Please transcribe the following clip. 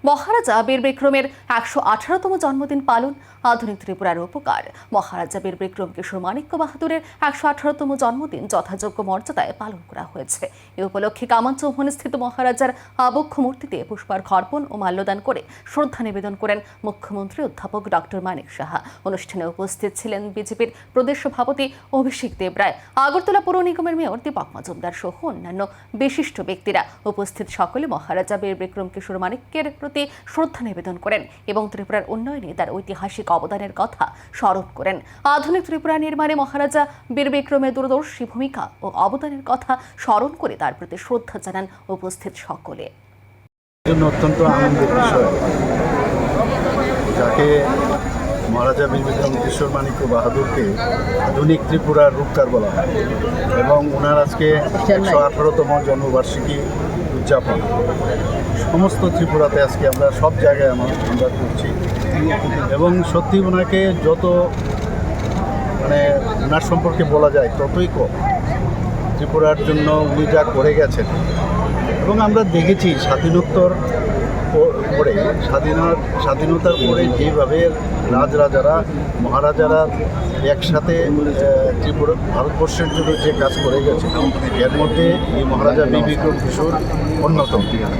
মহারাজা বীর বিক্রমের ১১৮তম জন্মদিন পালন আধুনিক ত্রিপুরার উপকার। মহারাজা বীর বিক্রম কিশোর মাণিক্য বাহাদুরের ১১৮তম জন্মদিন যথাযোগ্য মর্যাদায় পালন করা হয়েছে। এ উপলক্ষে কামানচৌহনে স্থিত মহারাজার আবক্ষ মূর্তিতে পুষ্পার্ঘ্য অর্পণ ও মাল্যদান করে শ্রদ্ধা নিবেদন করেন মুখ্যমন্ত্রী অধ্যাপক ডক্টর মানিক সাহা। অনুষ্ঠানে উপস্থিত ছিলেন বিজেপির প্রদেশ সভাপতি অভিষেক দেব রায়, আগরতলা পৌর নিগমের মেয়র দীপক মজুমদার সহ অন্যান্য বিশিষ্ট ব্যক্তিরা। উপস্থিত সকলে মহারাজা বীর বিক্রম কিশোর মাণিক্যের প্রতি শ্রদ্ধা নিবেদন করেন এবং ত্রিপুরার উন্নয়নে তার ঐতিহাসিক অবদানের কথা স্মরণ করেন। আধুনিক ত্রিপুরা নির্মাণে মহারাজা বীর বিক্রমের দূরদর্শী ভূমিকা ও অবদানের কথা স্মরণ করে তার প্রতি শ্রদ্ধা জানান উপস্থিত সকলে। অত্যন্ত আনন্দের বিষয়, যাকে মহারাজা বীর বিক্রম কিশোর মাণিক্য বাহাদুরকে আধুনিক ত্রিপুরার রূপকার বলা হয় এবং ওনার আজকে ১১৮তম জন্মবার্ষিকী উদযাপন সমস্ত ত্রিপুরাতে আজকে আমরা সব জায়গায় আমরা করছি এবং সত্যি ওনাকে যত ওনার সম্পর্কে বলা যায় ততই কম। ত্রিপুরার জন্য উনি যা করে গেছেন এবং আমরা দেখেছি স্বাধীনোত্তর পরে স্বাধীনতার পরে যেভাবে রাজরাজারা মহারাজারা একসাথে ত্রিপুরা ভারতবর্ষের জন্য যে কাজ করে গেছে এর মধ্যে এই মহারাজা বীর বিক্রম কিশোর অন্যতম।